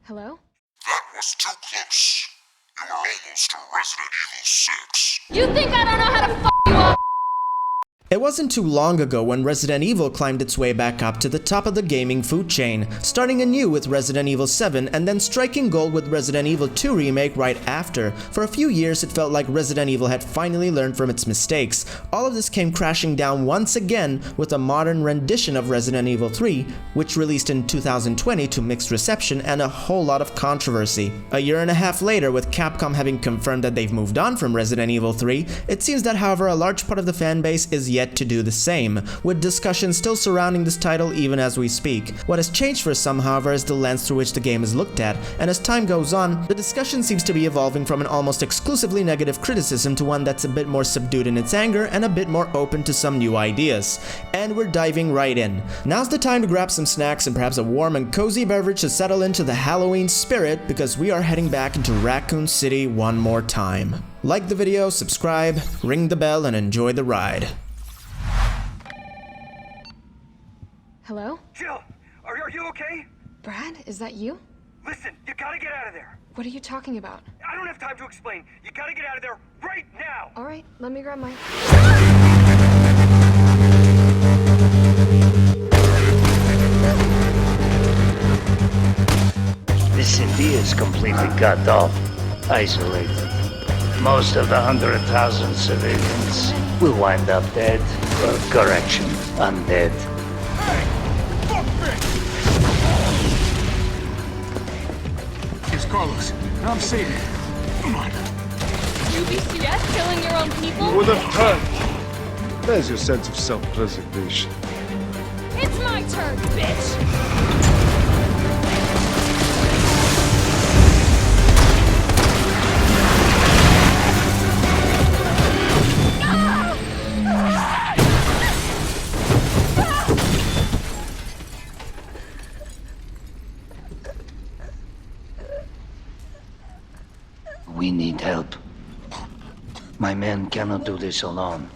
Hello? That was too close. You were almost to Resident Evil 6. You think I don't know how to f*** you up? It wasn't too long ago when Resident Evil climbed its way back up to the top of the gaming food chain, starting anew with Resident Evil 7 and then striking gold with Resident Evil 2 Remake right after. For a few years it felt like Resident Evil had finally learned from its mistakes. All of this came crashing down once again with a modern rendition of Resident Evil 3, which released in 2020 to mixed reception and a whole lot of controversy. A year and a half later, with Capcom having confirmed that they've moved on from Resident Evil 3, it seems that however a large part of the fanbase is yet to do the same, with discussions still surrounding this title even as we speak. What has changed for some, however, is the lens through which the game is looked at, and as time goes on, the discussion seems to be evolving from an almost exclusively negative criticism to one that's a bit more subdued in its anger and a bit more open to some new ideas. And we're diving right in. Now's the time to grab some snacks and perhaps a warm and cozy beverage to settle into the Halloween spirit, because we are heading back into Raccoon City one more time. Like the video, subscribe, ring the bell, and enjoy the ride. Hello? Jill, are you okay? Brad, is that you? Listen, you gotta get out of there. What are you talking about? I don't have time to explain. You gotta get out of there right now. Alright, let me grab my... The city is completely cut off, isolated. Most of the 100,000 civilians will wind up dead, or correction, undead. Here's Carlos. I'm Sadie. Come on. UBCS killing your own people? With a punch. There's your sense of self-preservation. It's my turn, bitch! We need help. My men cannot do this alone.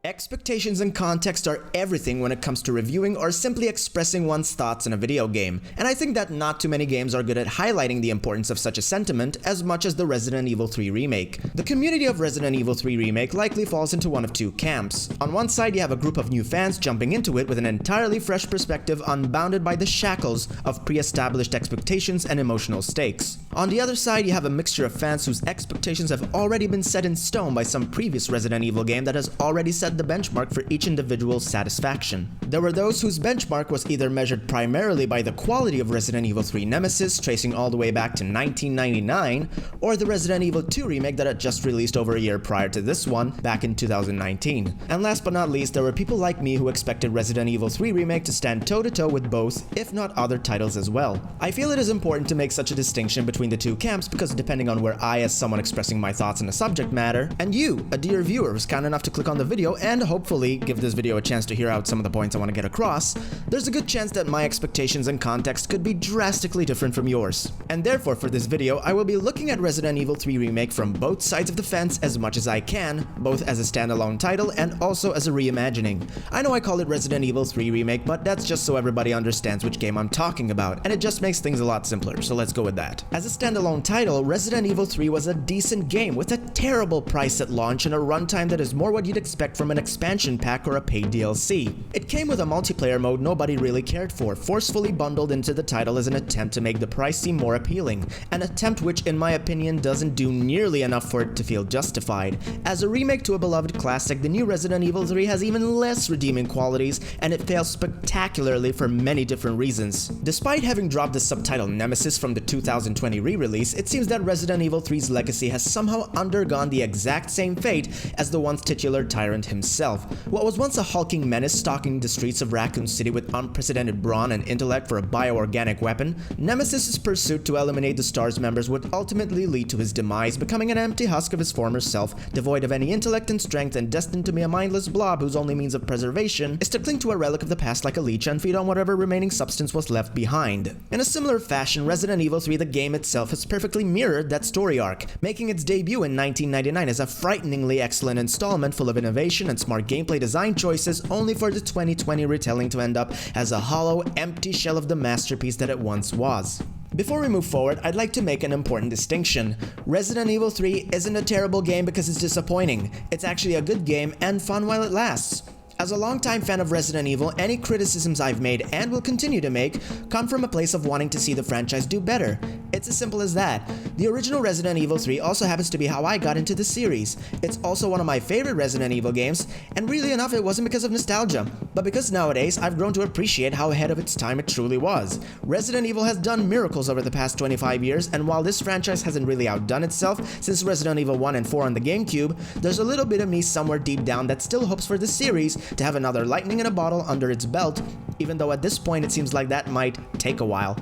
Expectations and context are everything when it comes to reviewing or simply expressing one's thoughts in a video game, and I think that not too many games are good at highlighting the importance of such a sentiment as much as the Resident Evil 3 Remake. The community of Resident Evil 3 Remake likely falls into one of two camps. On one side you have a group of new fans jumping into it with an entirely fresh perspective unbounded by the shackles of pre-established expectations and emotional stakes. On the other side you have a mixture of fans whose expectations have already been set in stone by some previous Resident Evil game that has already set the benchmark for each individual's satisfaction. There were those whose benchmark was either measured primarily by the quality of Resident Evil 3 Nemesis, tracing all the way back to 1999, or the Resident Evil 2 Remake that had just released over a year prior to this one, back in 2019. And last but not least, there were people like me who expected Resident Evil 3 Remake to stand toe-to-toe with both, if not other titles as well. I feel it is important to make such a distinction between the two camps because depending on where I, as someone expressing my thoughts on a subject matter, and you, a dear viewer who's kind enough to click on the video and hopefully give this video a chance to hear out some of the points I want to get across, there's a good chance that my expectations and context could be drastically different from yours. And therefore for this video, I will be looking at Resident Evil 3 Remake from both sides of the fence as much as I can, both as a standalone title and also as a reimagining. I know I call it Resident Evil 3 Remake, but that's just so everybody understands which game I'm talking about, and it just makes things a lot simpler, so let's go with that. As a standalone title, Resident Evil 3 was a decent game with a terrible price at launch and a runtime that is more what you'd expect from an expansion pack or a paid DLC. It came with a multiplayer mode nobody really cared for, forcefully bundled into the title as an attempt to make the price seem more appealing, an attempt which in my opinion doesn't do nearly enough for it to feel justified. As a remake to a beloved classic, the new Resident Evil 3 has even less redeeming qualities, and it fails spectacularly for many different reasons. Despite having dropped the subtitle Nemesis from the 2020 re-release, it seems that Resident Evil 3's legacy has somehow undergone the exact same fate as the once titular tyrant himself. What was once a hulking menace stalking the streets of Raccoon City with unprecedented brawn and intellect for a bioorganic weapon, Nemesis' pursuit to eliminate the STARS members would ultimately lead to his demise, becoming an empty husk of his former self, devoid of any intellect and strength and destined to be a mindless blob whose only means of preservation is to cling to a relic of the past like a leech and feed on whatever remaining substance was left behind. In a similar fashion, Resident Evil 3 the game itself has perfectly mirrored that story arc, making its debut in 1999 as a frighteningly excellent installment full of innovation and smart gameplay design choices, only for the 2020 retelling to end up as a hollow, empty shell of the masterpiece that it once was. Before we move forward, I'd like to make an important distinction. Resident Evil 3 isn't a terrible game because it's disappointing. It's actually a good game and fun while it lasts. As a longtime fan of Resident Evil, any criticisms I've made and will continue to make come from a place of wanting to see the franchise do better. It's as simple as that. The original Resident Evil 3 also happens to be how I got into the series. It's also one of my favorite Resident Evil games, and really enough it wasn't because of nostalgia, but because nowadays I've grown to appreciate how ahead of its time it truly was. Resident Evil has done miracles over the past 25 years, and while this franchise hasn't really outdone itself since Resident Evil 1 and 4 on the GameCube, there's a little bit of me somewhere deep down that still hopes for the series to have another lightning in a bottle under its belt, even though at this point it seems like that might take a while,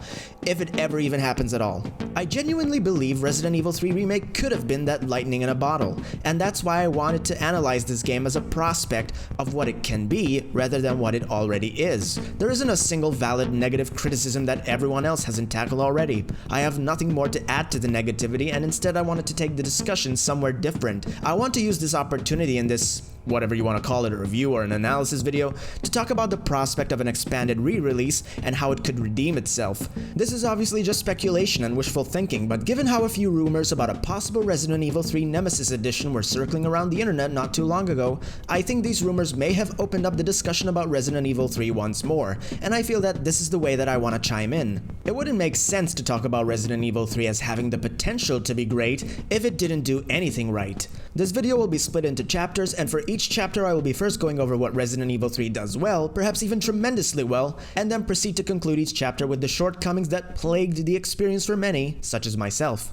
if it ever even happens at all. I genuinely believe Resident Evil 3 Remake could have been that lightning in a bottle, and that's why I wanted to analyze this game as a prospect of what it can be rather than what it already is. There isn't a single valid negative criticism that everyone else hasn't tackled already. I have nothing more to add to the negativity, and instead I wanted to take the discussion somewhere different. I want to use this opportunity in this, whatever you want to call it, a review or an analysis video, to talk about the prospect of an expanded re-release and how it could redeem itself. This is obviously just speculation and wishful thinking, but given how a few rumors about a possible Resident Evil 3 Nemesis Edition were circling around the internet not too long ago, I think these rumors may have opened up the discussion about Resident Evil 3 once more, and I feel that this is the way that I want to chime in. It wouldn't make sense to talk about Resident Evil 3 as having the potential to be great if it didn't do anything right. This video will be split into chapters, and for each chapter I will be first going over what Resident Evil 3 does well, perhaps even tremendously well, and then proceed to conclude each chapter with the shortcomings that plagued the experience for many, such as myself.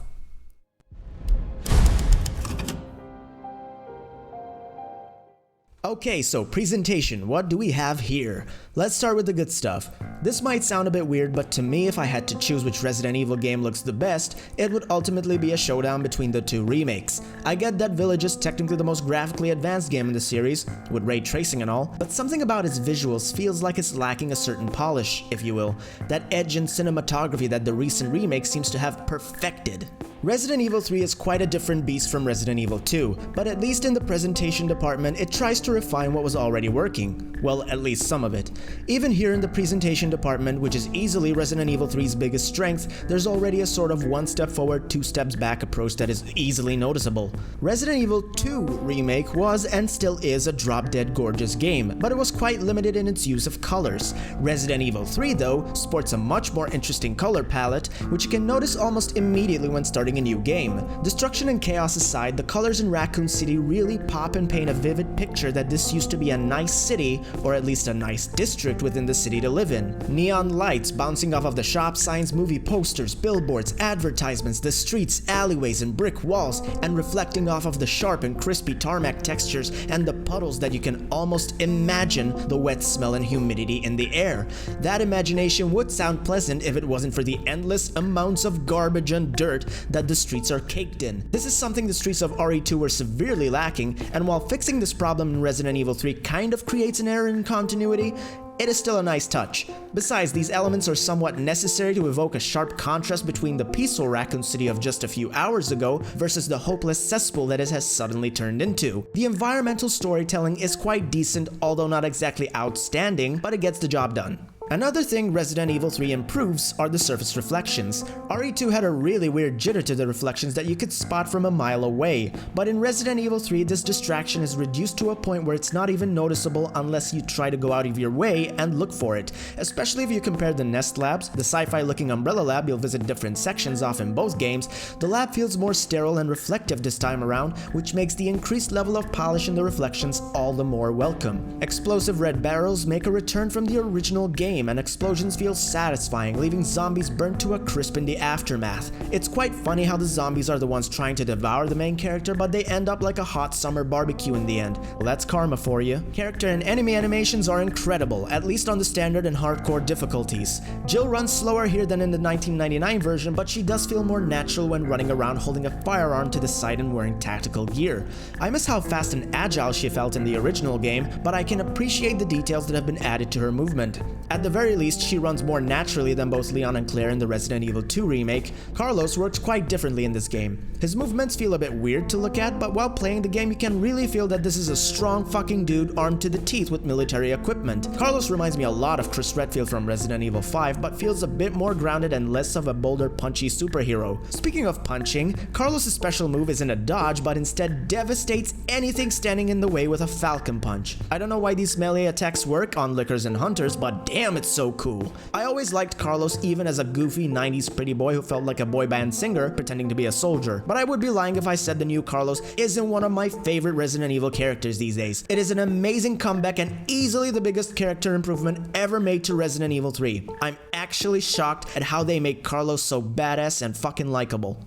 Okay, so presentation, what do we have here? Let's start with the good stuff. This might sound a bit weird, but to me, if I had to choose which Resident Evil game looks the best, it would ultimately be a showdown between the two remakes. I get that Village is technically the most graphically advanced game in the series, with ray tracing and all, but something about its visuals feels like it's lacking a certain polish, if you will, that edge and cinematography that the recent remake seems to have perfected. Resident Evil 3 is quite a different beast from Resident Evil 2, but at least in the presentation department it tries to refine what was already working. Well, at least some of it. Even here in the presentation department, which is easily Resident Evil 3's biggest strength, there's already a sort of one step forward, two steps back approach that is easily noticeable. Resident Evil 2 Remake was and still is a drop-dead gorgeous game, but it was quite limited in its use of colors. Resident Evil 3 though sports a much more interesting color palette, which you can notice almost immediately when starting a new game. Destruction and chaos aside, the colors in Raccoon City really pop and paint a vivid picture that this used to be a nice city, or at least a nice district within the city to live in. Neon lights bouncing off of the shop signs, movie posters, billboards, advertisements, the streets, alleyways, and brick walls, and reflecting off of the sharp and crispy tarmac textures and the puddles that you can almost imagine the wet smell and humidity in the air. That imagination would sound pleasant if it wasn't for the endless amounts of garbage and dirt that the streets are caked in. This is something the streets of RE2 were severely lacking, and while fixing this problem in Resident Evil 3 kind of creates an error in continuity, it is still a nice touch. Besides, these elements are somewhat necessary to evoke a sharp contrast between the peaceful Raccoon City of just a few hours ago versus the hopeless cesspool that it has suddenly turned into. The environmental storytelling is quite decent, although not exactly outstanding, but it gets the job done. Another thing Resident Evil 3 improves are the surface reflections. RE2 had a really weird jitter to the reflections that you could spot from a mile away, but in Resident Evil 3 this distraction is reduced to a point where it's not even noticeable unless you try to go out of your way and look for it, especially if you compare the Nest labs, the sci-fi looking Umbrella lab you'll visit different sections of in both games. The lab feels more sterile and reflective this time around, which makes the increased level of polish in the reflections all the more welcome. Explosive red barrels make a return from the original game, and explosions feel satisfying, leaving zombies burnt to a crisp in the aftermath. It's quite funny how the zombies are the ones trying to devour the main character, but they end up like a hot summer barbecue in the end. Well, that's karma for you. Character and enemy animations are incredible, at least on the standard and hardcore difficulties. Jill runs slower here than in the 1999 version, but she does feel more natural when running around holding a firearm to the side and wearing tactical gear. I miss how fast and agile she felt in the original game, but I can appreciate the details that have been added to her movement. At the very least, she runs more naturally than both Leon and Claire in the Resident Evil 2 remake. Carlos works quite differently in this game. His movements feel a bit weird to look at, but while playing the game you can really feel that this is a strong fucking dude armed to the teeth with military equipment. Carlos reminds me a lot of Chris Redfield from Resident Evil 5, but feels a bit more grounded and less of a bolder, punchy superhero. Speaking of punching, Carlos' special move isn't a dodge, but instead devastates anything standing in the way with a Falcon Punch. I don't know why these melee attacks work on Lickers and Hunters, but damn, it's so cool. I always liked Carlos even as a goofy 90s pretty boy who felt like a boy band singer pretending to be a soldier, but I would be lying if I said the new Carlos isn't one of my favorite Resident Evil characters these days. It is an amazing comeback and easily the biggest character improvement ever made to Resident Evil 3. I'm actually shocked at how they make Carlos so badass and fucking likable.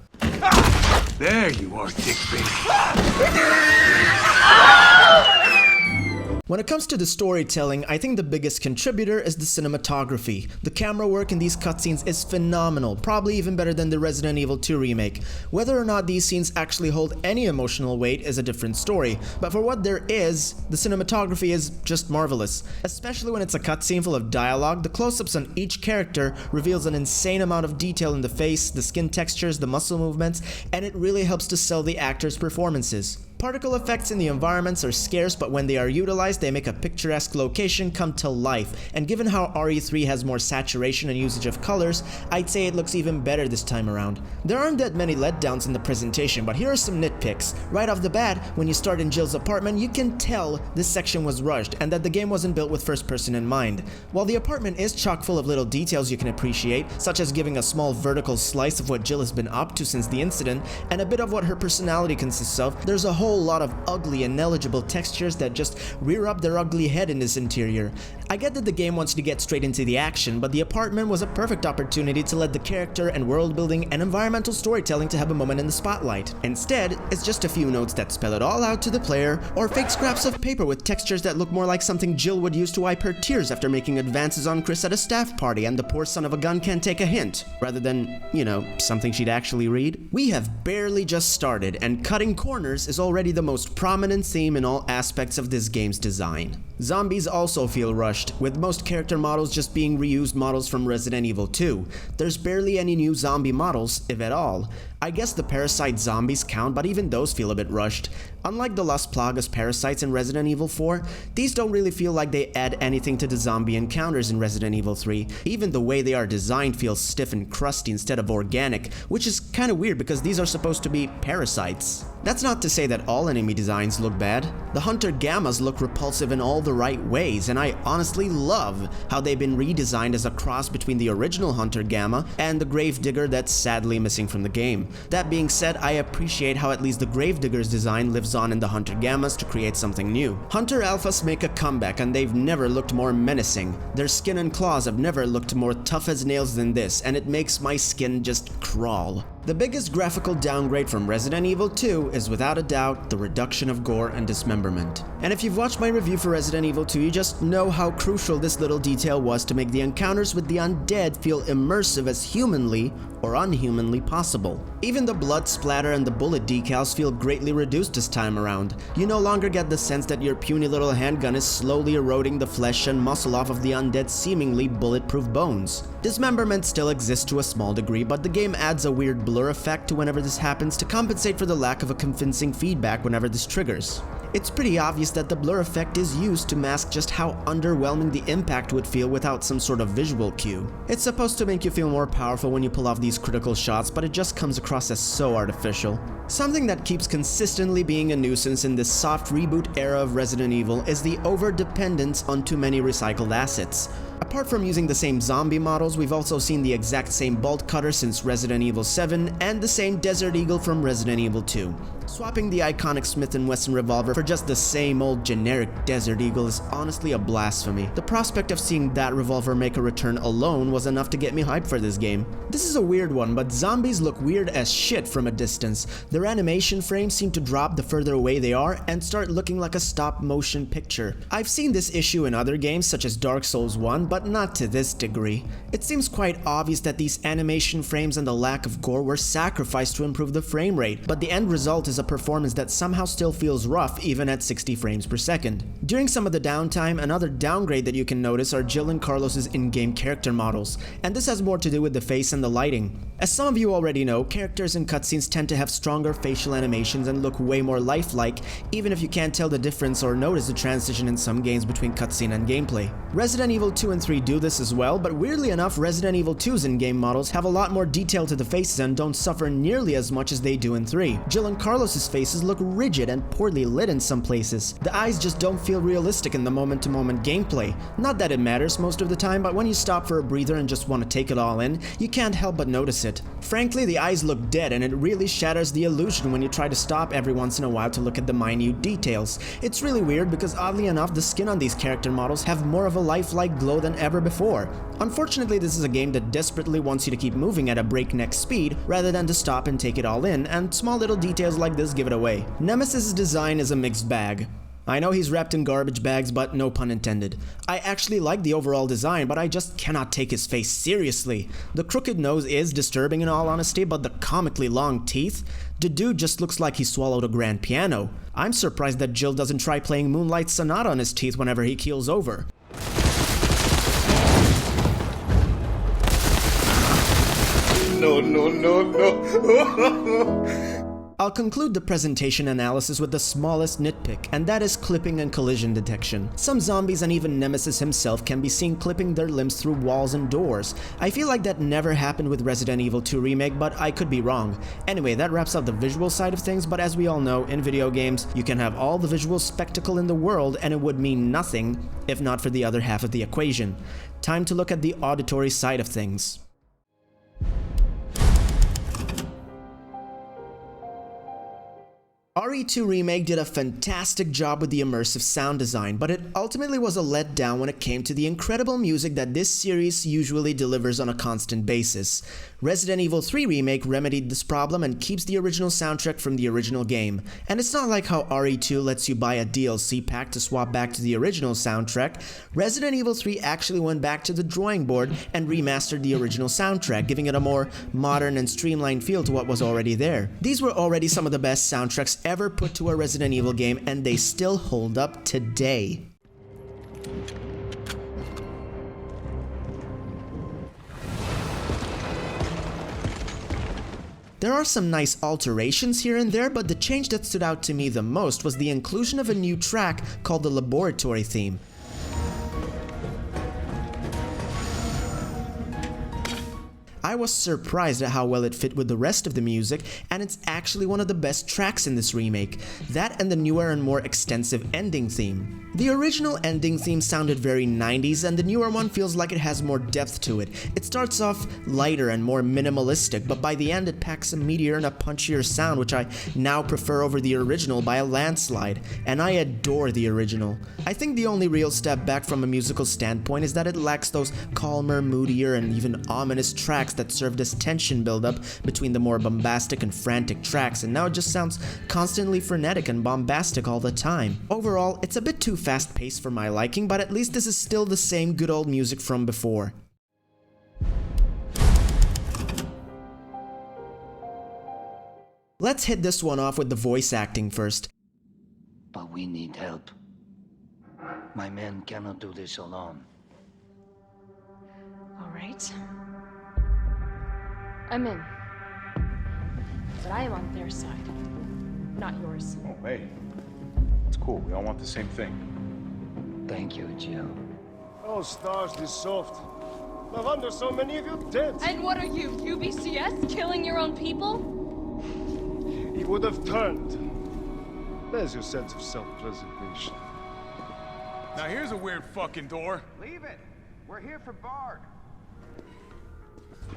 There you are, dickbait. When it comes to the storytelling, I think the biggest contributor is the cinematography. The camera work in these cutscenes is phenomenal, probably even better than the Resident Evil 2 remake. Whether or not these scenes actually hold any emotional weight is a different story, but for what there is, the cinematography is just marvelous. Especially when it's a cutscene full of dialogue, the close-ups on each character reveals an insane amount of detail in the face, the skin textures, the muscle movements, and it really helps to sell the actors' performances. Particle effects in the environments are scarce, but when they are utilized, they make a picturesque location come to life. And given how RE3 has more saturation and usage of colors, I'd say it looks even better this time around. There aren't that many letdowns in the presentation, but here are some nitpicks. Right off the bat, when you start in Jill's apartment, you can tell this section was rushed and that the game wasn't built with first person in mind. While the apartment is chock full of little details you can appreciate, such as giving a small vertical slice of what Jill has been up to since the incident, and a bit of what her personality consists of, there's a whole lot of ugly and negligible textures that just rear up their ugly head in this interior. I get that the game wants to get straight into the action, but the apartment was a perfect opportunity to let the character and world building and environmental storytelling to have a moment in the spotlight. Instead, it's just a few notes that spell it all out to the player, or fake scraps of paper with textures that look more like something Jill would use to wipe her tears after making advances on Chris at a staff party and the poor son of a gun can't take a hint, rather than, you know, something she'd actually read. We have barely just started, and cutting corners is already the most prominent theme in all aspects of this game's design. Zombies also feel rushed, with most character models just being reused models from Resident Evil 2. There's barely any new zombie models, if at all. I guess the parasite zombies count, but even those feel a bit rushed. Unlike the Las Plagas parasites in Resident Evil 4, these don't really feel like they add anything to the zombie encounters in Resident Evil 3. Even the way they are designed feels stiff and crusty instead of organic, which is kinda weird because these are supposed to be parasites. That's not to say that all enemy designs look bad. The Hunter Gammas look repulsive in all the right ways, and I honestly love how they've been redesigned as a cross between the original Hunter Gamma and the Gravedigger that's sadly missing from the game. That being said, I appreciate how at least the Gravedigger's design lives on in the Hunter Gammas to create something new. Hunter Alphas make a comeback and they've never looked more menacing. Their skin and claws have never looked more tough as nails than this, and it makes my skin just crawl. The biggest graphical downgrade from Resident Evil 2 is without a doubt the reduction of gore and dismemberment. And if you've watched my review for Resident Evil 2, you just know how crucial this little detail was to make the encounters with the undead feel immersive as humanly or unhumanly possible. Even the blood splatter and the bullet decals feel greatly reduced this time around. You no longer get the sense that your puny little handgun is slowly eroding the flesh and muscle off of the undead's seemingly bulletproof bones. Dismemberment still exists to a small degree, but the game adds a weird blur effect to whenever this happens to compensate for the lack of a convincing feedback whenever this triggers. It's pretty obvious that the blur effect is used to mask just how underwhelming the impact would feel without some sort of visual cue. It's supposed to make you feel more powerful when you pull off these critical shots, but it just comes across as so artificial. Something that keeps consistently being a nuisance in this soft reboot era of Resident Evil is the over-dependence on too many recycled assets. Apart from using the same zombie models, we've also seen the exact same bolt cutter since Resident Evil 7 and the same Desert Eagle from Resident Evil 2. Swapping the iconic Smith & Wesson revolver for just the same old generic Desert Eagle is honestly a blasphemy. The prospect of seeing that revolver make a return alone was enough to get me hyped for this game. This is a weird one, but zombies look weird as shit from a distance. Their animation frames seem to drop the further away they are and start looking like a stop-motion picture. I've seen this issue in other games such as Dark Souls 1, down, but not to this degree. It seems quite obvious that these animation frames and the lack of gore were sacrificed to improve the frame rate, but the end result is a performance that somehow still feels rough even at 60 frames per second. During some of the downtime, another downgrade that you can notice are Jill and Carlos's in-game character models, and this has more to do with the face and the lighting. As some of you already know, characters in cutscenes tend to have stronger facial animations and look way more lifelike, even if you can't tell the difference or notice the transition in some games between cutscene and gameplay. Resident Evil 2 and 3 do this as well, but weirdly enough, Resident Evil 2's in-game models have a lot more detail to the faces and don't suffer nearly as much as they do in 3. Jill and Carlos's faces look rigid and poorly lit in some places. The eyes just don't feel realistic in the moment-to-moment gameplay. Not that it matters most of the time, but when you stop for a breather and just want to take it all in, you can't help but notice it. Frankly, the eyes look dead, and it really shatters the illusion when you try to stop every once in a while to look at the minute details. It's really weird because oddly enough, the skin on these character models have more of a lifelike glow than ever before. Unfortunately, this is a game that desperately wants you to keep moving at a breakneck speed rather than to stop and take it all in, and small little details like this give it away. Nemesis' design is a mixed bag. I know he's wrapped in garbage bags, but no pun intended. I actually like the overall design, but I just cannot take his face seriously. The crooked nose is disturbing in all honesty, but the comically long teeth? The dude just looks like he swallowed a grand piano. I'm surprised that Jill doesn't try playing Moonlight Sonata on his teeth whenever he keels over. No. I'll conclude the presentation analysis with the smallest nitpick, and that is clipping and collision detection. Some zombies and even Nemesis himself can be seen clipping their limbs through walls and doors. I feel like that never happened with Resident Evil 2 Remake, but I could be wrong. Anyway, that wraps up the visual side of things, but as we all know, in video games, you can have all the visual spectacle in the world and it would mean nothing if not for the other half of the equation. Time to look at the auditory side of things. RE2 Remake did a fantastic job with the immersive sound design, but it ultimately was a letdown when it came to the incredible music that this series usually delivers on a constant basis. Resident Evil 3 Remake remedied this problem and keeps the original soundtrack from the original game. And it's not like how RE2 lets you buy a DLC pack to swap back to the original soundtrack. Resident Evil 3 actually went back to the drawing board and remastered the original soundtrack, giving it a more modern and streamlined feel to what was already there. These were already some of the best soundtracks ever put to a Resident Evil game, and they still hold up today. There are some nice alterations here and there, but the change that stood out to me the most was the inclusion of a new track called the Laboratory theme. I was surprised at how well it fit with the rest of the music, and it's actually one of the best tracks in this remake. That and the newer and more extensive ending theme. The original ending theme sounded very 90s, and the newer one feels like it has more depth to it. It starts off lighter and more minimalistic, but by the end it packs a meatier and a punchier sound, which I now prefer over the original by a landslide, and I adore the original. I think the only real step back from a musical standpoint is that it lacks those calmer, moodier, and even ominous tracks that served as tension buildup between the more bombastic and frantic tracks, and now it just sounds constantly frenetic and bombastic all the time. Overall, it's a bit too fast-paced for my liking, but at least this is still the same good old music from before. Let's hit this one off with the voice acting first. But we need help. My men cannot do this alone. All right. I'm in. But I am on their side, not yours. Oh, hey. It's cool. We all want the same thing. Thank you, Jill. Oh, stars, this soft. No wonder so many of you dead. And what are you, UBCS? Killing your own people? He would have turned. There's your sense of self-preservation. Now here's a weird fucking door. Leave it. We're here for Bard.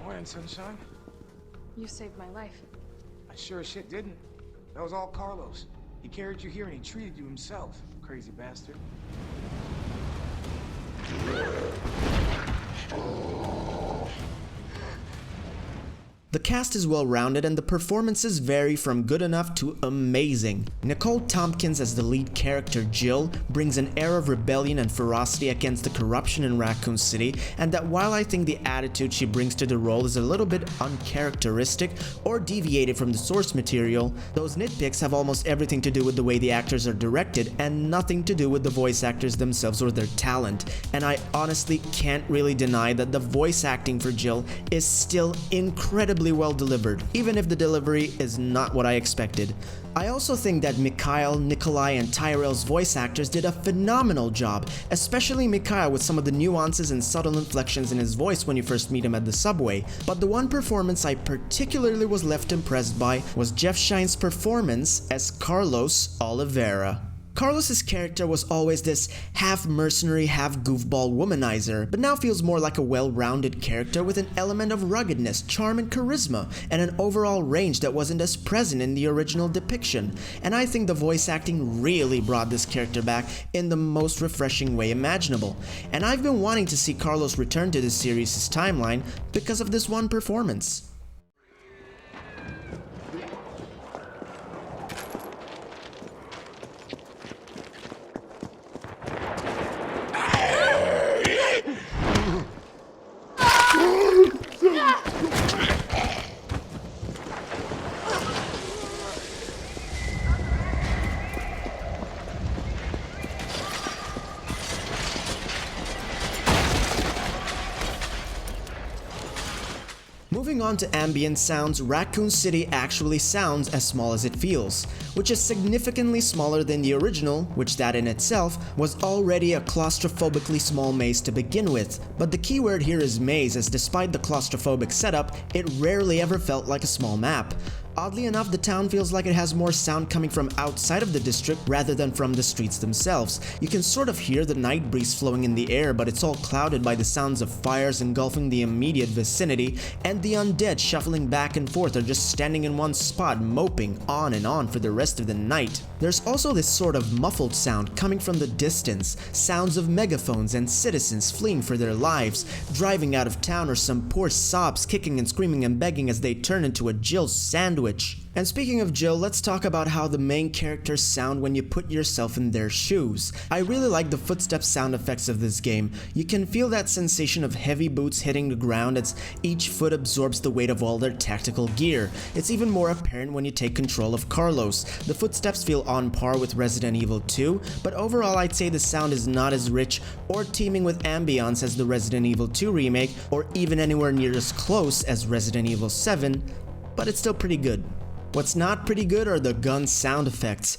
Morning, sunshine. You saved my life. I sure as shit didn't. That was all Carlos. He carried you here and he treated you himself, crazy bastard. The cast is well-rounded and the performances vary from good enough to amazing. Nicole Tompkins as the lead character Jill brings an air of rebellion and ferocity against the corruption in Raccoon City, and that while I think the attitude she brings to the role is a little bit uncharacteristic or deviated from the source material, those nitpicks have almost everything to do with the way the actors are directed and nothing to do with the voice actors themselves or their talent. And I honestly can't really deny that the voice acting for Jill is still incredibly well delivered, even if the delivery is not what I expected. I also think that Mikhail, Nikolai, and Tyrell's voice actors did a phenomenal job, especially Mikhail with some of the nuances and subtle inflections in his voice when you first meet him at the subway. But the one performance I particularly was left impressed by was Jeff Shine's performance as Carlos Oliveira. Carlos's character was always this half mercenary, half goofball womanizer, but now feels more like a well-rounded character with an element of ruggedness, charm, and charisma, and an overall range that wasn't as present in the original depiction. And I think the voice acting really brought this character back in the most refreshing way imaginable. And I've been wanting to see Carlos return to this series' timeline because of this one performance. Moving on to ambient sounds, Raccoon City actually sounds as small as it feels, which is significantly smaller than the original, which that in itself was already a claustrophobically small maze to begin with. But the keyword here is maze, as despite the claustrophobic setup, it rarely ever felt like a small map. Oddly enough, the town feels like it has more sound coming from outside of the district rather than from the streets themselves. You can sort of hear the night breeze flowing in the air, but it's all clouded by the sounds of fires engulfing the immediate vicinity, and the undead shuffling back and forth or just standing in one spot moping on and on for the rest of the night. There's also this sort of muffled sound coming from the distance, sounds of megaphones and citizens fleeing for their lives, driving out of town, or some poor sobs kicking and screaming and begging as they turn into a Jill sandwich. And speaking of Jill, let's talk about how the main characters sound when you put yourself in their shoes. I really like the footstep sound effects of this game. You can feel that sensation of heavy boots hitting the ground as each foot absorbs the weight of all their tactical gear. It's even more apparent when you take control of Carlos. The footsteps feel on par with Resident Evil 2, but overall I'd say the sound is not as rich or teeming with ambience as the Resident Evil 2 remake, or even anywhere near as close as Resident Evil 7, but it's still pretty good. What's not pretty good are the gun sound effects.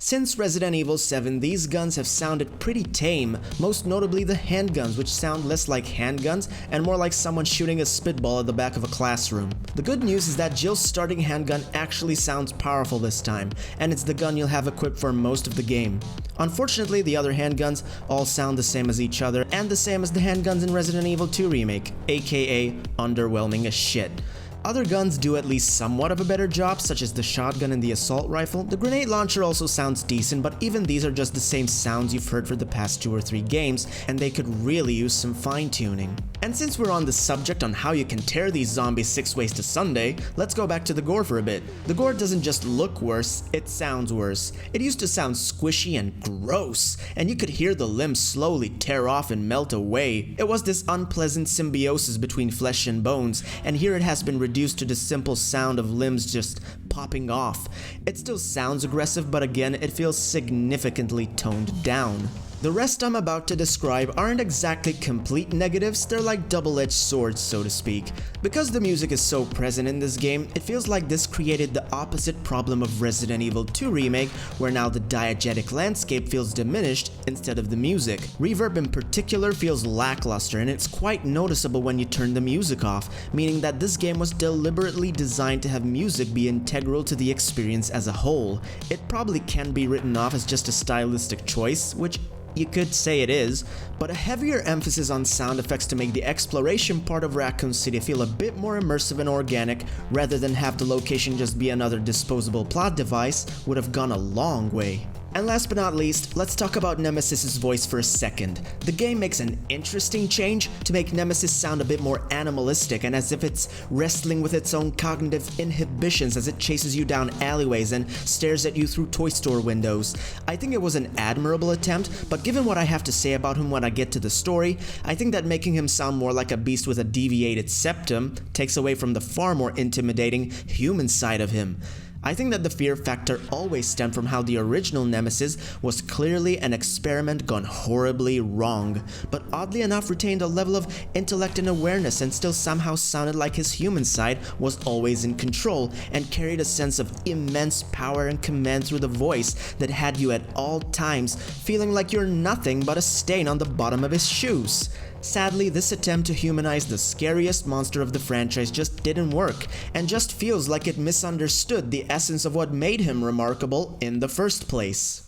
Since Resident Evil 7, these guns have sounded pretty tame, most notably the handguns, which sound less like handguns and more like someone shooting a spitball at the back of a classroom. The good news is that Jill's starting handgun actually sounds powerful this time, and it's the gun you'll have equipped for most of the game. Unfortunately, the other handguns all sound the same as each other, and the same as the handguns in Resident Evil 2 Remake, aka underwhelming as shit. Other guns do at least somewhat of a better job, such as the shotgun and the assault rifle. The grenade launcher also sounds decent, but even these are just the same sounds you've heard for the past 2 or 3 games, and they could really use some fine-tuning. And since we're on the subject on how you can tear these zombies 6 ways to Sunday, let's go back to the gore for a bit. The gore doesn't just look worse, it sounds worse. It used to sound squishy and gross, and you could hear the limbs slowly tear off and melt away. It was this unpleasant symbiosis between flesh and bones, and here it has been reduced to the simple sound of limbs just popping off. It still sounds aggressive, but again, it feels significantly toned down. The rest I'm about to describe aren't exactly complete negatives, they're like double-edged swords, so to speak. Because the music is so present in this game, it feels like this created the opposite problem of Resident Evil 2 Remake, where now the diegetic landscape feels diminished instead of the music. Reverb in particular feels lackluster, and it's quite noticeable when you turn the music off, meaning that this game was deliberately designed to have music be integral to the experience as a whole. It probably can be written off as just a stylistic choice, which you could say it is, but a heavier emphasis on sound effects to make the exploration part of Raccoon City feel a bit more immersive and organic, rather than have the location just be another disposable plot device, would have gone a long way. And last but not least, let's talk about Nemesis's voice for a second. The game makes an interesting change to make Nemesis sound a bit more animalistic and as if it's wrestling with its own cognitive inhibitions as it chases you down alleyways and stares at you through toy store windows. I think it was an admirable attempt, but given what I have to say about him when I get to the story, I think that making him sound more like a beast with a deviated septum takes away from the far more intimidating human side of him. I think that the fear factor always stemmed from how the original Nemesis was clearly an experiment gone horribly wrong, but oddly enough retained a level of intellect and awareness and still somehow sounded like his human side was always in control and carried a sense of immense power and command through the voice that had you at all times feeling like you're nothing but a stain on the bottom of his shoes. Sadly, this attempt to humanize the scariest monster of the franchise just didn't work, and just feels like it misunderstood the essence of what made him remarkable in the first place.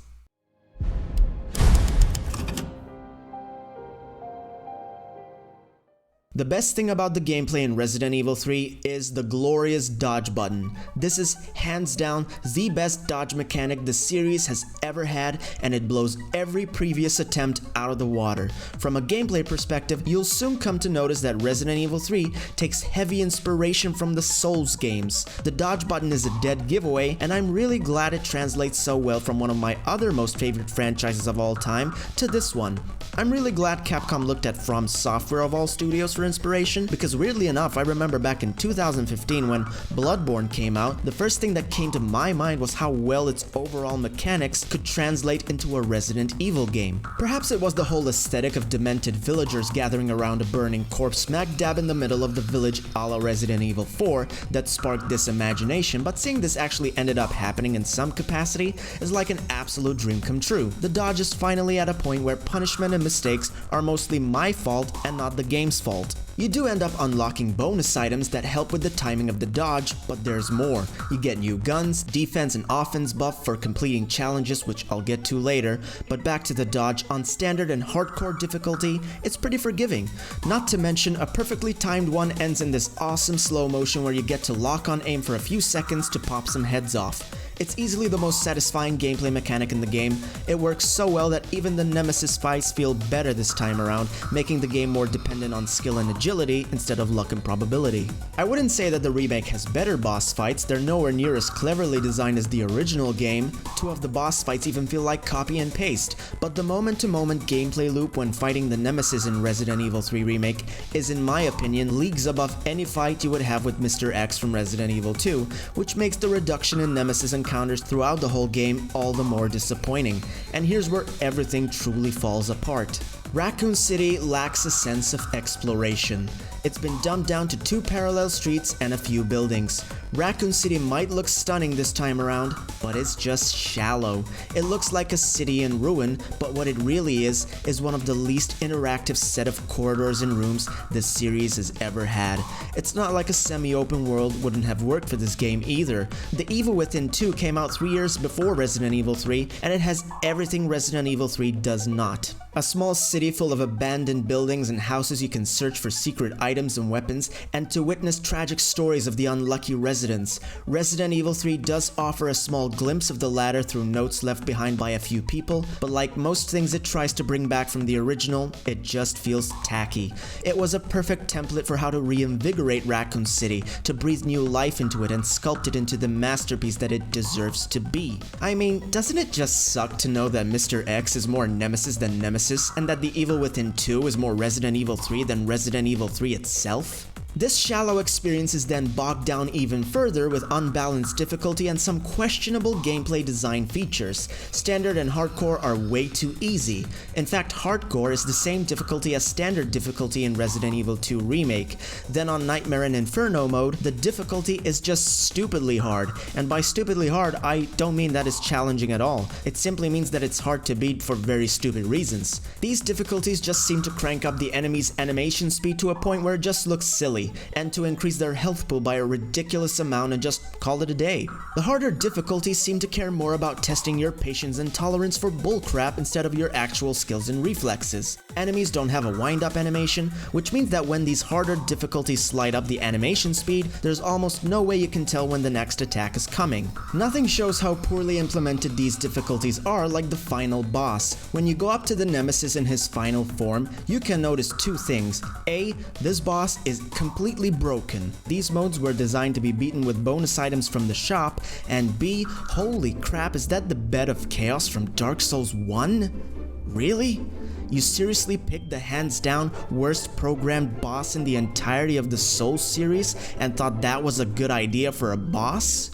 The best thing about the gameplay in Resident Evil 3 is the glorious dodge button. This is hands down the best dodge mechanic the series has ever had, and it blows every previous attempt out of the water. From a gameplay perspective, you'll soon come to notice that Resident Evil 3 takes heavy inspiration from the Souls games. The dodge button is a dead giveaway, and I'm really glad it translates so well from one of my other most favorite franchises of all time to this one. I'm really glad Capcom looked at From Software of all studios for inspiration, because weirdly enough, I remember back in 2015 when Bloodborne came out, the first thing that came to my mind was how well its overall mechanics could translate into a Resident Evil game. Perhaps it was the whole aesthetic of demented villagers gathering around a burning corpse smack dab in the middle of the village a la Resident Evil 4 that sparked this imagination, but seeing this actually ended up happening in some capacity is like an absolute dream come true. The dodge is finally at a point where punishment and mistakes are mostly my fault and not the game's fault. You do end up unlocking bonus items that help with the timing of the dodge, but there's more. You get new guns, defense and offense buff for completing challenges, which I'll get to later, but back to the dodge, on standard and hardcore difficulty, it's pretty forgiving. Not to mention, a perfectly timed one ends in this awesome slow motion where you get to lock on aim for a few seconds to pop some heads off. It's easily the most satisfying gameplay mechanic in the game. It works so well that even the Nemesis fights feel better this time around, making the game more dependent on skill and agility instead of luck and probability. I wouldn't say that the remake has better boss fights, they're nowhere near as cleverly designed as the original game. Two of the boss fights even feel like copy and paste, but the moment-to-moment gameplay loop when fighting the Nemesis in Resident Evil 3 Remake is, in my opinion, leagues above any fight you would have with Mr. X from Resident Evil 2, which makes the reduction in Nemesis encounters throughout the whole game all the more disappointing. And here's where everything truly falls apart. Raccoon City lacks a sense of exploration. It's been dumbed down to 2 parallel streets and a few buildings. Raccoon City might look stunning this time around, but it's just shallow. It looks like a city in ruin, but what it really is one of the least interactive set of corridors and rooms this series has ever had. It's not like a semi-open world wouldn't have worked for this game either. The Evil Within 2 came out 3 years before Resident Evil 3, and it has everything Resident Evil 3 does not. A small city full of abandoned buildings and houses you can search for secret items and weapons, and to witness tragic stories of the unlucky residents. Resident Evil 3 does offer a small glimpse of the latter through notes left behind by a few people, but like most things it tries to bring back from the original, it just feels tacky. It was a perfect template for how to reinvigorate Raccoon City, to breathe new life into it and sculpt it into the masterpiece that it deserves to be. I mean, doesn't it just suck to know that Mr. X is more Nemesis than Nemesis, and that the Evil Within 2 is more Resident Evil 3 than Resident Evil 3 itself? This shallow experience is then bogged down even further with unbalanced difficulty and some questionable gameplay design features. Standard and hardcore are way too easy. In fact, hardcore is the same difficulty as standard difficulty in Resident Evil 2 Remake. Then on Nightmare and Inferno mode, the difficulty is just stupidly hard. And by stupidly hard, I don't mean that it's challenging at all. It simply means that it's hard to beat for very stupid reasons. These difficulties just seem to crank up the enemy's animation speed to a point where it just looks silly, and to increase their health pool by a ridiculous amount and just call it a day. The harder difficulties seem to care more about testing your patience and tolerance for bullcrap instead of your actual skills and reflexes. Enemies don't have a wind-up animation, which means that when these harder difficulties slide up the animation speed, there's almost no way you can tell when the next attack is coming. Nothing shows how poorly implemented these difficulties are like the final boss. When you go up to the Nemesis in his final form, you can notice two things. A, this boss is completely broken. These modes were designed to be beaten with bonus items from the shop, and B, holy crap, is that the Bed of Chaos from Dark Souls 1? Really? You seriously picked the hands down worst programmed boss in the entirety of the Souls series and thought that was a good idea for a boss?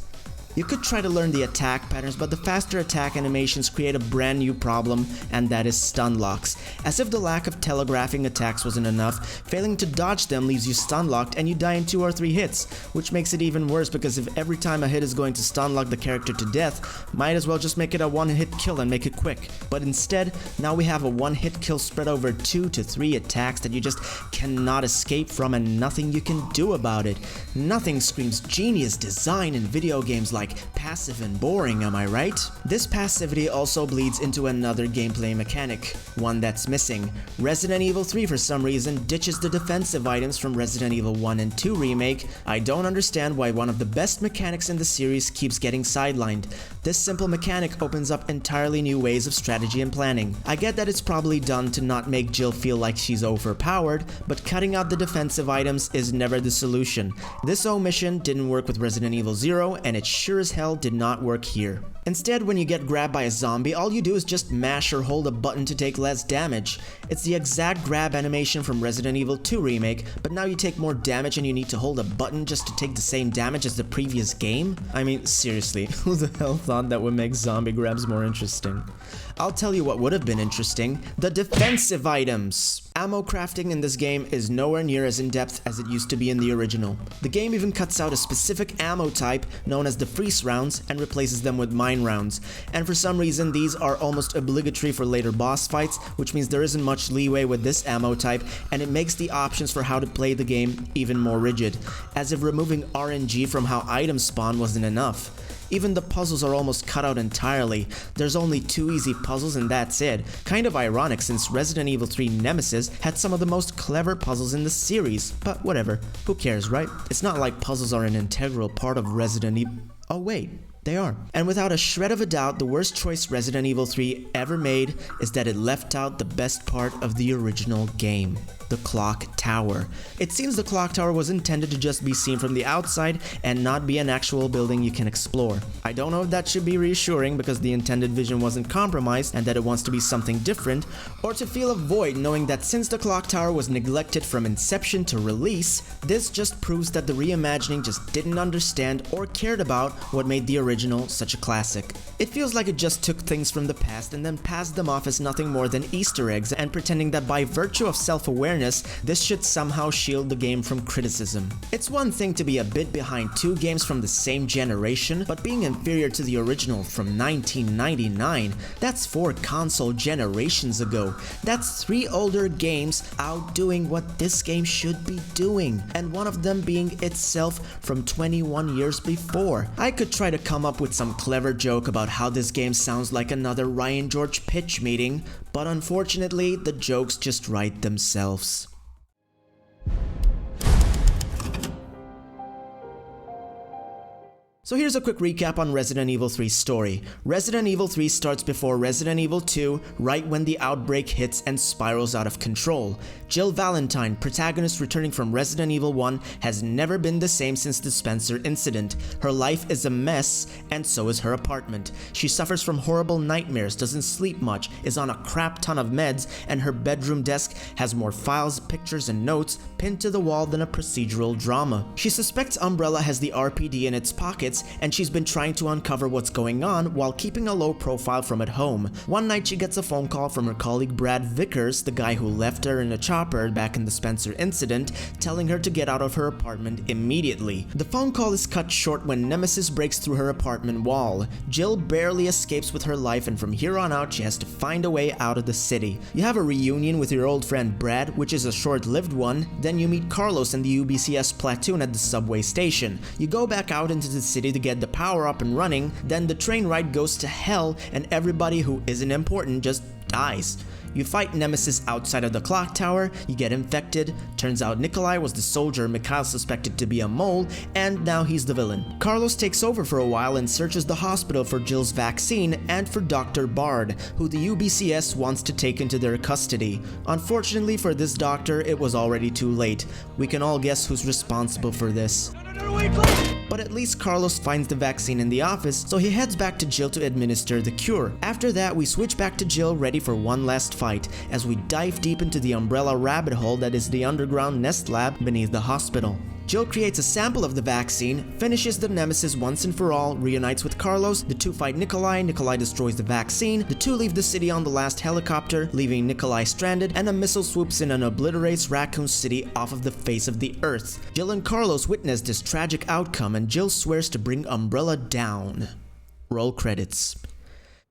You could try to learn the attack patterns, but the faster attack animations create a brand new problem, and that is stun locks. As if the lack of telegraphing attacks wasn't enough, failing to dodge them leaves you stun locked and you die in 2 or 3 hits, which makes it even worse because if every time a hit is going to stun lock the character to death, might as well just make it a one-hit kill and make it quick. But instead, now we have a one-hit kill spread over 2 to 3 attacks that you just cannot escape from and nothing you can do about it. Nothing screams genius design in video games like passive and boring, am I right? This passivity also bleeds into another gameplay mechanic, one that's missing. Resident Evil 3 for some reason ditches the defensive items from Resident Evil 1 and 2 Remake. I don't understand why one of the best mechanics in the series keeps getting sidelined. This simple mechanic opens up entirely new ways of strategy and planning. I get that it's probably done to not make Jill feel like she's overpowered, but cutting out the defensive items is never the solution. This omission didn't work with Resident Evil 0, and it sure as hell did not work here. Instead, when you get grabbed by a zombie, all you do is just mash or hold a button to take less damage. It's the exact grab animation from Resident Evil 2 Remake, but now you take more damage and you need to hold a button just to take the same damage as the previous game? I mean, seriously, who the hell thought that would make zombie grabs more interesting? I'll tell you what would have been interesting: the defensive items! Ammo crafting in this game is nowhere near as in-depth as it used to be in the original. The game even cuts out a specific ammo type known as the freeze rounds and replaces them with mine rounds. And for some reason, these are almost obligatory for later boss fights, which means there isn't much leeway with this ammo type, and it makes the options for how to play the game even more rigid, as if removing RNG from how items spawn wasn't enough. Even the puzzles are almost cut out entirely. There's only 2 easy puzzles and that's it. Kind of ironic since Resident Evil 3 Nemesis had some of the most clever puzzles in the series, but whatever, who cares, right? It's not like puzzles are an integral part of Resident Evil. Oh wait, they are. And without a shred of a doubt, the worst choice Resident Evil 3 ever made is that it left out the best part of the original game: the clock tower. It seems the clock tower was intended to just be seen from the outside and not be an actual building you can explore. I don't know if that should be reassuring because the intended vision wasn't compromised and that it wants to be something different, or to feel a void knowing that since the clock tower was neglected from inception to release, this just proves that the reimagining just didn't understand or cared about what made the original such a classic. It feels like it just took things from the past and then passed them off as nothing more than Easter eggs and pretending that by virtue of self-awareness this should somehow shield the game from criticism. It's one thing to be a bit behind 2 games from the same generation, but being inferior to the original from 1999, that's 4 console generations ago. That's 3 older games outdoing what this game should be doing, and one of them being itself from 21 years before. I could try to come up with some clever joke about how this game sounds like another Ryan George pitch meeting, but unfortunately, the jokes just write themselves. So here's a quick recap on Resident Evil 3's story. Resident Evil 3 starts before Resident Evil 2, right when the outbreak hits and spirals out of control. Jill Valentine, protagonist returning from Resident Evil 1, has never been the same since the Spencer incident. Her life is a mess, and so is her apartment. She suffers from horrible nightmares, doesn't sleep much, is on a crap ton of meds, and her bedroom desk has more files, pictures, and notes pinned to the wall than a procedural drama. She suspects Umbrella has the RPD in its pockets, and she's been trying to uncover what's going on while keeping a low profile from at home. One night she gets a phone call from her colleague Brad Vickers, the guy who left her in a chopper back in the Spencer incident, telling her to get out of her apartment immediately. The phone call is cut short when Nemesis breaks through her apartment wall. Jill barely escapes with her life, and from here on out she has to find a way out of the city. You have a reunion with your old friend Brad, which is a short-lived one. Then you meet Carlos and the UBCS platoon at the subway station. You go back out into the city to get the power up and running, then the train ride goes to hell and everybody who isn't important just dies. You fight Nemesis outside of the clock tower, you get infected, turns out Nikolai was the soldier Mikhail suspected to be a mole, and now he's the villain. Carlos takes over for a while and searches the hospital for Jill's vaccine and for Dr. Bard, who the UBCS wants to take into their custody. Unfortunately for this doctor, it was already too late. We can all guess who's responsible for this. But at least Carlos finds the vaccine in the office, so he heads back to Jill to administer the cure. After that, we switch back to Jill ready for one last fight, as we dive deep into the Umbrella rabbit hole that is the underground nest lab beneath the hospital. Jill creates a sample of the vaccine, finishes the Nemesis once and for all, reunites with Carlos, the two fight Nikolai, Nikolai destroys the vaccine, the two leave the city on the last helicopter, leaving Nikolai stranded, and a missile swoops in and obliterates Raccoon City off of the face of the earth. Jill and Carlos witness this tragic outcome, and Jill swears to bring Umbrella down. Roll credits.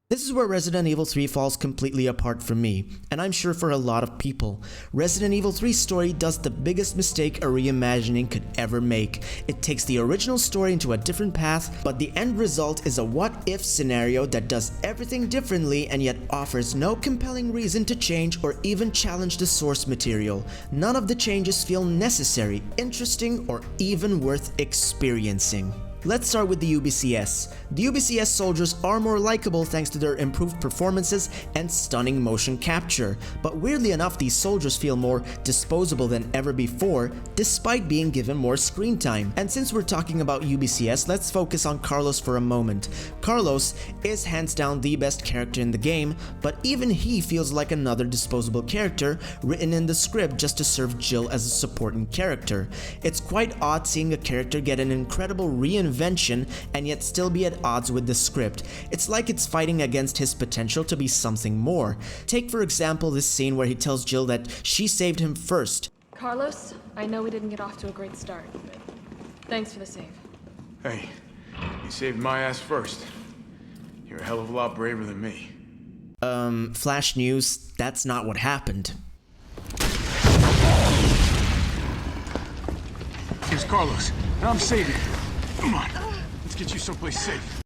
This is where Resident Evil 3 falls completely apart for me, and I'm sure for a lot of people. Resident Evil 3's story does the biggest mistake a reimagining could ever make. It takes the original story into a different path, but the end result is a what-if scenario that does everything differently and yet offers no compelling reason to change or even challenge the source material. None of the changes feel necessary, interesting, or even worth experiencing. Let's start with the UBCS. The UBCS soldiers are more likable thanks to their improved performances and stunning motion capture, but weirdly enough these soldiers feel more disposable than ever before despite being given more screen time. And since we're talking about UBCS, let's focus on Carlos for a moment. Carlos is hands down the best character in the game, but even he feels like another disposable character written in the script just to serve Jill as a supporting character. It's quite odd seeing a character get an incredible reinvention and yet still be at odds with the script. It's like it's fighting against his potential to be something more. Take for example this scene where he tells Jill that she saved him first. Carlos, I know we didn't get off to a great start, but thanks for the save. Hey, you saved my ass first. You're a hell of a lot braver than me. Flash news, that's not what happened. Here's Carlos, and I'm saving you. Come on, let's get you someplace safe.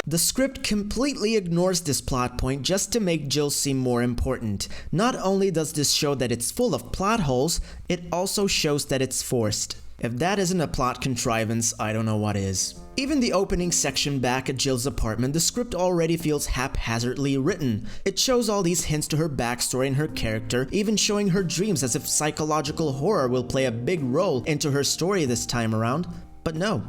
The script completely ignores this plot point just to make Jill seem more important. Not only does this show that it's full of plot holes, it also shows that it's forced. If that isn't a plot contrivance, I don't know what is. Even the opening section back at Jill's apartment, the script already feels haphazardly written. It shows all these hints to her backstory and her character, even showing her dreams as if psychological horror will play a big role into her story this time around. But no.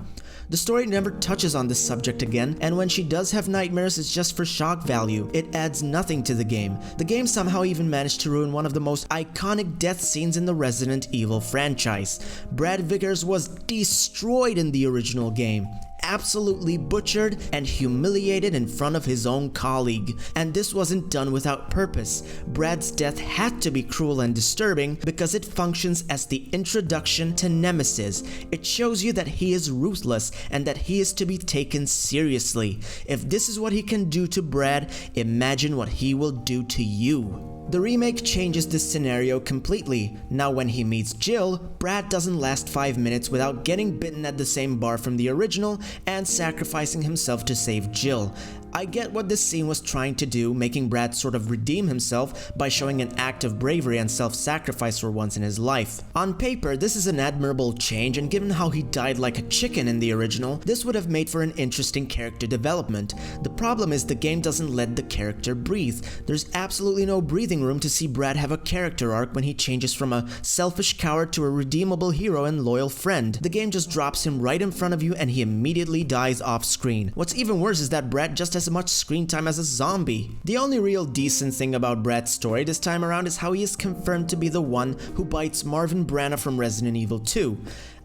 The story never touches on this subject again, and when she does have nightmares, it's just for shock value. It adds nothing to the game. The game somehow even managed to ruin one of the most iconic death scenes in the Resident Evil franchise. Brad Vickers was destroyed in the original game. Absolutely butchered and humiliated in front of his own colleague. And this wasn't done without purpose. Brad's death had to be cruel and disturbing because it functions as the introduction to Nemesis. It shows you that he is ruthless and that he is to be taken seriously. If this is what he can do to Brad, imagine what he will do to you. The remake changes this scenario completely. Now when he meets Jill, Brad doesn't last 5 minutes without getting bitten at the same bar from the original and sacrificing himself to save Jill. I get what this scene was trying to do, making Brad sort of redeem himself by showing an act of bravery and self-sacrifice for once in his life. On paper, this is an admirable change, and given how he died like a chicken in the original, this would have made for an interesting character development. The problem is the game doesn't let the character breathe. There's absolutely no breathing room to see Brad have a character arc when he changes from a selfish coward to a redeemable hero and loyal friend. The game just drops him right in front of you and he immediately dies off screen. What's even worse is that Brad just has as much screen time as a zombie. The only real decent thing about Brad's story this time around is how he is confirmed to be the one who bites Marvin Branagh from Resident Evil 2.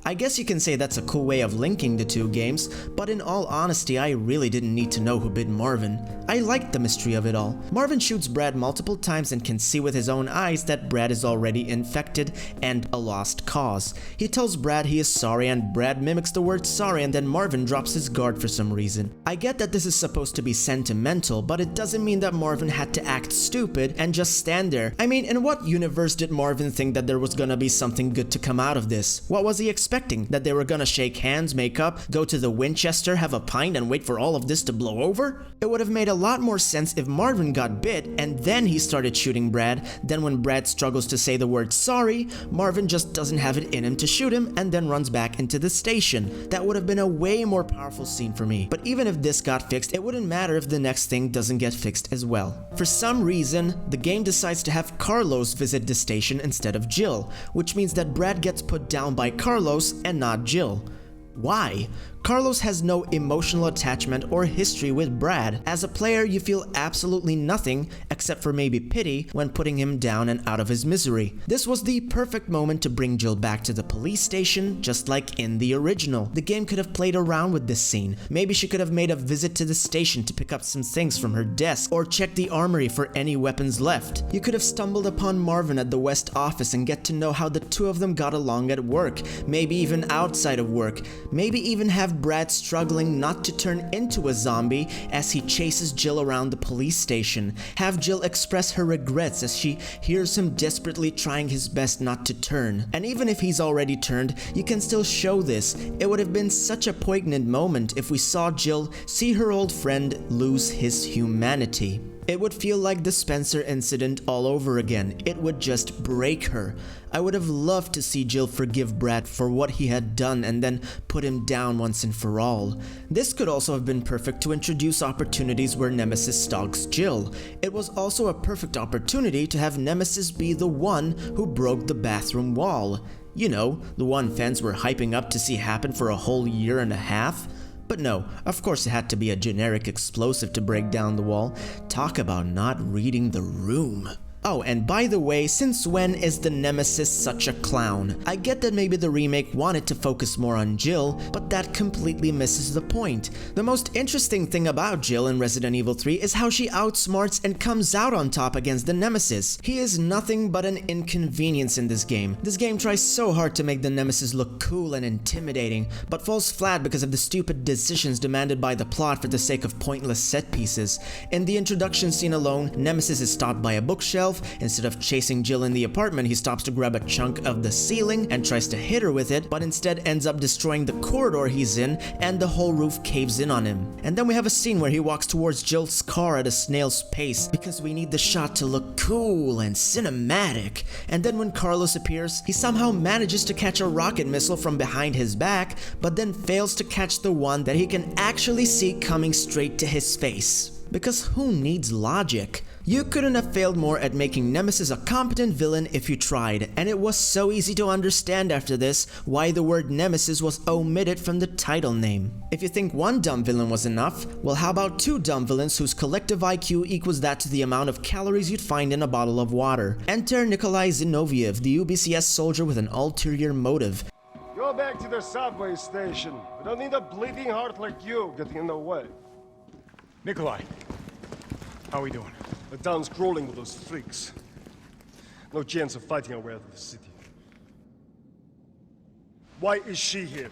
I guess you can say that's a cool way of linking the two games, but in all honesty, I really didn't need to know who bit Marvin. I liked the mystery of it all. Marvin shoots Brad multiple times and can see with his own eyes that Brad is already infected and a lost cause. He tells Brad he is sorry and Brad mimics the word sorry, and then Marvin drops his guard for some reason. I get that this is supposed to be sentimental, but it doesn't mean that Marvin had to act stupid and just stand there. I mean, in what universe did Marvin think that there was gonna be something good to come out of this? What was he expecting? That they were gonna shake hands, make up, go to the Winchester, have a pint, and wait for all of this to blow over? It would have made a lot more sense if Marvin got bit and then he started shooting Brad. Then when Brad struggles to say the word sorry, Marvin just doesn't have it in him to shoot him and then runs back into the station. That would have been a way more powerful scene for me. But even if this got fixed, it wouldn't matter if the next thing doesn't get fixed as well. For some reason, the game decides to have Carlos visit the station instead of Jill, which means that Brad gets put down by Carlos and not Jill. Why? Carlos has no emotional attachment or history with Brad. As a player, you feel absolutely nothing except for maybe pity when putting him down and out of his misery. This was the perfect moment to bring Jill back to the police station, just like in the original. The game could have played around with this scene. Maybe she could have made a visit to the station to pick up some things from her desk or check the armory for any weapons left. You could have stumbled upon Marvin at the West office and get to know how the two of them got along at work, maybe even outside of work. Maybe even have Brad struggling not to turn into a zombie as he chases Jill around the police station. Have Jill express her regrets as she hears him desperately trying his best not to turn. And even if he's already turned, you can still show this. It would have been such a poignant moment if we saw Jill see her old friend lose his humanity. It would feel like the Spencer incident all over again. It would just break her. I would have loved to see Jill forgive Brad for what he had done and then put him down once and for all. This could also have been perfect to introduce opportunities where Nemesis stalks Jill. It was also a perfect opportunity to have Nemesis be the one who broke the bathroom wall. You know, the one fans were hyping up to see happen for a whole year and a half. But no, of course it had to be a generic explosive to break down the wall. Talk about not reading the room. Oh, and by the way, since when is the Nemesis such a clown? I get that maybe the remake wanted to focus more on Jill, but that completely misses the point. The most interesting thing about Jill in Resident Evil 3 is how she outsmarts and comes out on top against the Nemesis. He is nothing but an inconvenience in this game. This game tries so hard to make the Nemesis look cool and intimidating, but falls flat because of the stupid decisions demanded by the plot for the sake of pointless set pieces. In the introduction scene alone, Nemesis is stopped by a bookshelf. Instead of chasing Jill in the apartment, he stops to grab a chunk of the ceiling and tries to hit her with it, but instead ends up destroying the corridor he's in, and the whole roof caves in on him. And then we have a scene where he walks towards Jill's car at a snail's pace because we need the shot to look cool and cinematic. And then when Carlos appears, he somehow manages to catch a rocket missile from behind his back, but then fails to catch the one that he can actually see coming straight to his face. Because who needs logic? You couldn't have failed more at making Nemesis a competent villain if you tried, and it was so easy to understand after this why the word Nemesis was omitted from the title name. If you think one dumb villain was enough, well, how about two dumb villains whose collective IQ equals that to the amount of calories you'd find in a bottle of water? Enter Nikolai Zinoviev, the UBCS soldier with an ulterior motive. Go back to the subway station. We don't need a bleeding heart like you getting in the way. Nikolai, how are we doing? The town's crawling with those freaks. No chance of fighting our way out of the city. Why is she here?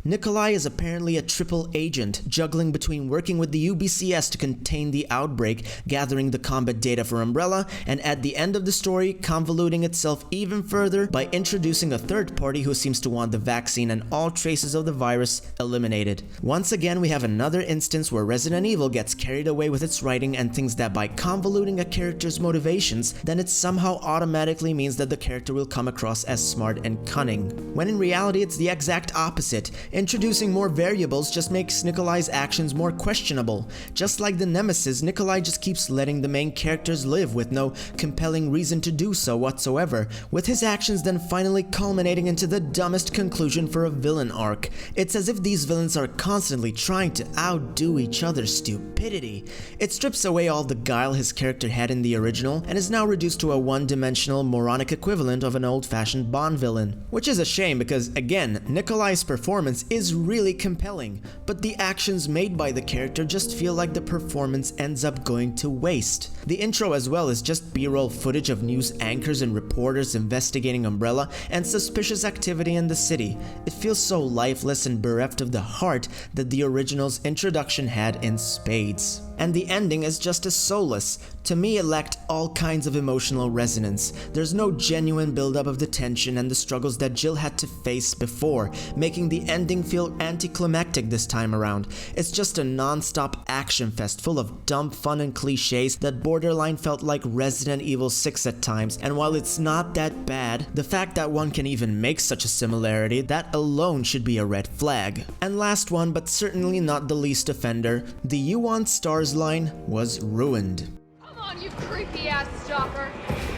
Nikolai is apparently a triple agent, juggling between working with the UBCS to contain the outbreak, gathering the combat data for Umbrella, and at the end of the story, convoluting itself even further by introducing a third party who seems to want the vaccine and all traces of the virus eliminated. Once again, we have another instance where Resident Evil gets carried away with its writing and thinks that by convoluting a character's motivations, then it somehow automatically means that the character will come across as smart and cunning. When in reality, it's the exact opposite. Introducing more variables just makes Nikolai's actions more questionable. Just like the Nemesis, Nikolai just keeps letting the main characters live with no compelling reason to do so whatsoever, with his actions then finally culminating into the dumbest conclusion for a villain arc. It's as if these villains are constantly trying to outdo each other's stupidity. It strips away all the guile his character had in the original and is now reduced to a one-dimensional moronic equivalent of an old-fashioned Bond villain. Which is a shame because, again, Nikolai's performance is really compelling, but the actions made by the character just feel like the performance ends up going to waste. The intro as well is just B-roll footage of news anchors and reporters investigating Umbrella and suspicious activity in the city. It feels so lifeless and bereft of the heart that the original's introduction had in spades. And the ending is just as soulless. To me, it lacked all kinds of emotional resonance. There's no genuine buildup of the tension and the struggles that Jill had to face before, making the ending feel anticlimactic this time around. It's just a non-stop action fest full of dumb fun and cliches that borderline felt like Resident Evil 6 at times, and while it's not that bad, the fact that one can even make such a similarity, that alone should be a red flag. And last one, but certainly not the least offender, the "You Want Stars" line was ruined. Come on, you creepy ass stalker!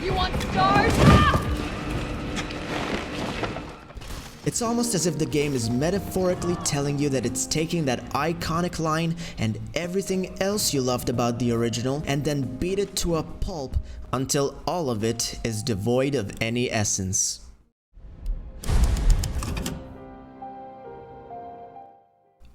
You want stars? Ah! It's almost as if the game is metaphorically telling you that it's taking that iconic line and everything else you loved about the original and then beat it to a pulp until all of it is devoid of any essence.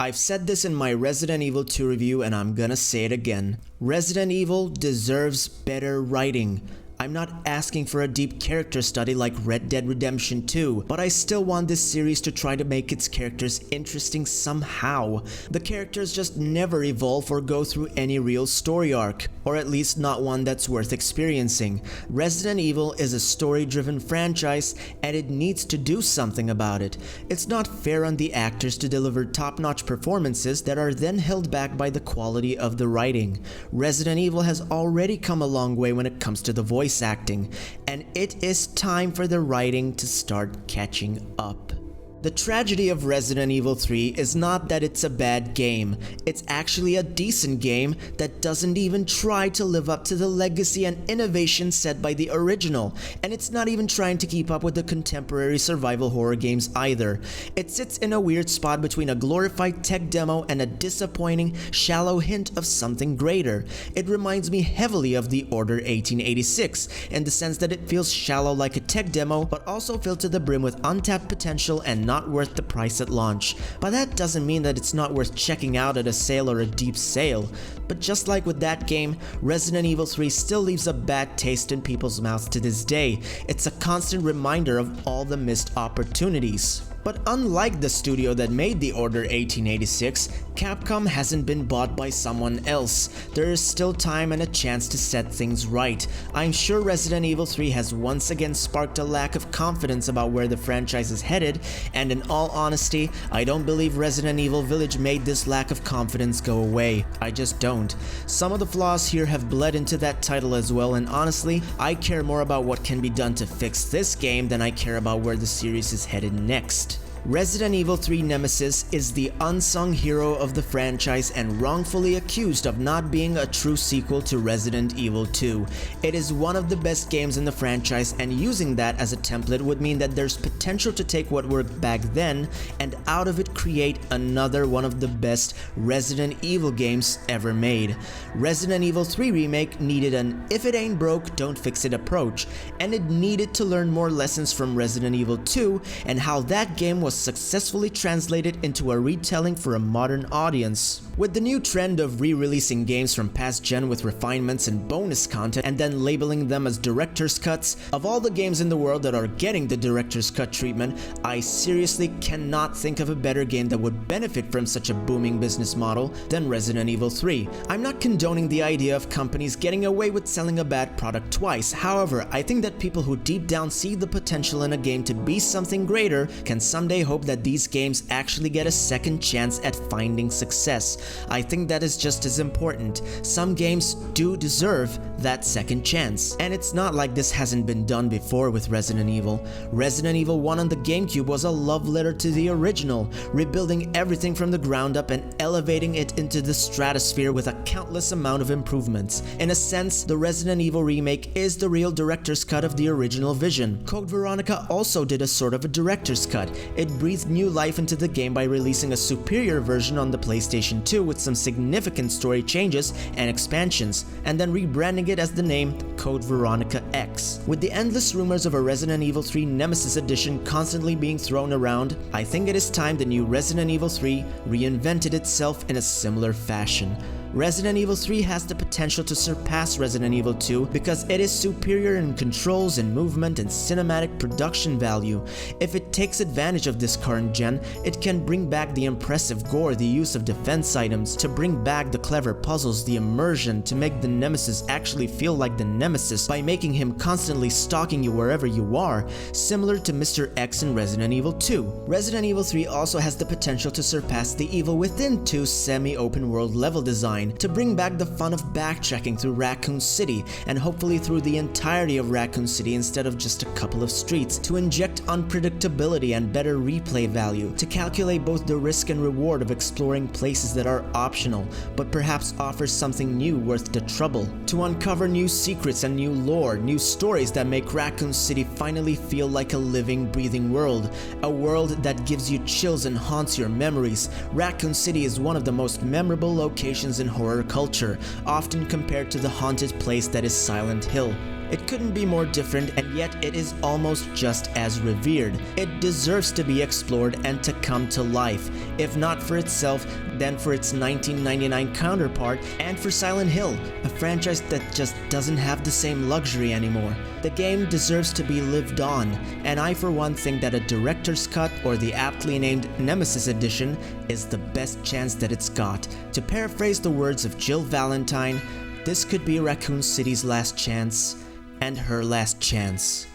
I've said this in my Resident Evil 2 review and I'm gonna say it again. Resident Evil deserves better writing. I'm not asking for a deep character study like Red Dead Redemption 2, but I still want this series to try to make its characters interesting somehow. The characters just never evolve or go through any real story arc, or at least not one that's worth experiencing. Resident Evil is a story-driven franchise and it needs to do something about it. It's not fair on the actors to deliver top-notch performances that are then held back by the quality of the writing. Resident Evil has already come a long way when it comes to the voice acting, and it is time for the writing to start catching up. The tragedy of Resident Evil 3 is not that it's a bad game, it's actually a decent game that doesn't even try to live up to the legacy and innovation set by the original, and it's not even trying to keep up with the contemporary survival horror games either. It sits in a weird spot between a glorified tech demo and a disappointing, shallow hint of something greater. It reminds me heavily of the Order 1886, in the sense that it feels shallow like a tech demo, but also filled to the brim with untapped potential and not worth the price at launch. But that doesn't mean that it's not worth checking out at a sale or a deep sale. But just like with that game, Resident Evil 3 still leaves a bad taste in people's mouths to this day. It's a constant reminder of all the missed opportunities. But unlike the studio that made the Order 1886, Capcom hasn't been bought by someone else. There is still time and a chance to set things right. I'm sure Resident Evil 3 has once again sparked a lack of confidence about where the franchise is headed, and in all honesty, I don't believe Resident Evil Village made this lack of confidence go away. I just don't. Some of the flaws here have bled into that title as well, and honestly, I care more about what can be done to fix this game than I care about where the series is headed next. Resident Evil 3 Nemesis is the unsung hero of the franchise and wrongfully accused of not being a true sequel to Resident Evil 2. It is one of the best games in the franchise, and using that as a template would mean that there's potential to take what worked back then and out of it create another one of the best Resident Evil games ever made. Resident Evil 3 Remake needed an if it ain't broke, don't fix it approach, and it needed to learn more lessons from Resident Evil 2 and how that game was successfully translated into a retelling for a modern audience. With the new trend of re-releasing games from past gen with refinements and bonus content and then labeling them as director's cuts, of all the games in the world that are getting the director's cut treatment, I seriously cannot think of a better game that would benefit from such a booming business model than Resident Evil 3. I'm not condoning the idea of companies getting away with selling a bad product twice. However, I think that people who deep down see the potential in a game to be something greater can someday hope that these games actually get a second chance at finding success. I think that is just as important. Some games do deserve that second chance. And it's not like this hasn't been done before with Resident Evil. Resident Evil 1 on the GameCube was a love letter to the original, rebuilding everything from the ground up and elevating it into the stratosphere with a countless amount of improvements. In a sense, the Resident Evil remake is the real director's cut of the original vision. Code Veronica also did a sort of a director's cut. It breathed new life into the game by releasing a superior version on the PlayStation 2 with some significant story changes and expansions, and then rebranding it as the name Code Veronica X. With the endless rumors of a Resident Evil 3 Nemesis Edition constantly being thrown around, I think it is time the new Resident Evil 3 reinvented itself in a similar fashion. Resident Evil 3 has the potential to surpass Resident Evil 2 because it is superior in controls and movement and cinematic production value. If it takes advantage of this current gen, it can bring back the impressive gore, the use of defense items, to bring back the clever puzzles, the immersion, to make the Nemesis actually feel like the Nemesis by making him constantly stalking you wherever you are, similar to Mr. X in Resident Evil 2. Resident Evil 3 also has the potential to surpass the Evil Within 2's semi-open world level design, to bring back the fun of backtracking through Raccoon City, and hopefully through the entirety of Raccoon City instead of just a couple of streets, to inject unpredictability and better replay value, to calculate both the risk and reward of exploring places that are optional, but perhaps offer something new worth the trouble, to uncover new secrets and new lore, new stories that make Raccoon City finally feel like a living, breathing world, a world that gives you chills and haunts your memories. Raccoon City is one of the most memorable locations in horror culture, often compared to the haunted place that is Silent Hill. It couldn't be more different, and yet it is almost just as revered. It deserves to be explored and to come to life, if not for itself, then for its 1999 counterpart, and for Silent Hill, a franchise that just doesn't have the same luxury anymore. The game deserves to be lived on, and I for one think that a director's cut, or the aptly named Nemesis Edition, is the best chance that it's got. To paraphrase the words of Jill Valentine, this could be Raccoon City's last chance, and her last chance.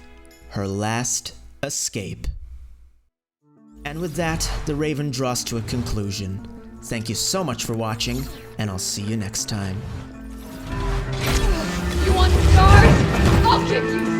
Her last escape. And with that, the Raven draws to a conclusion. Thank you so much for watching, and I'll see you next time. You want scars? I'll give you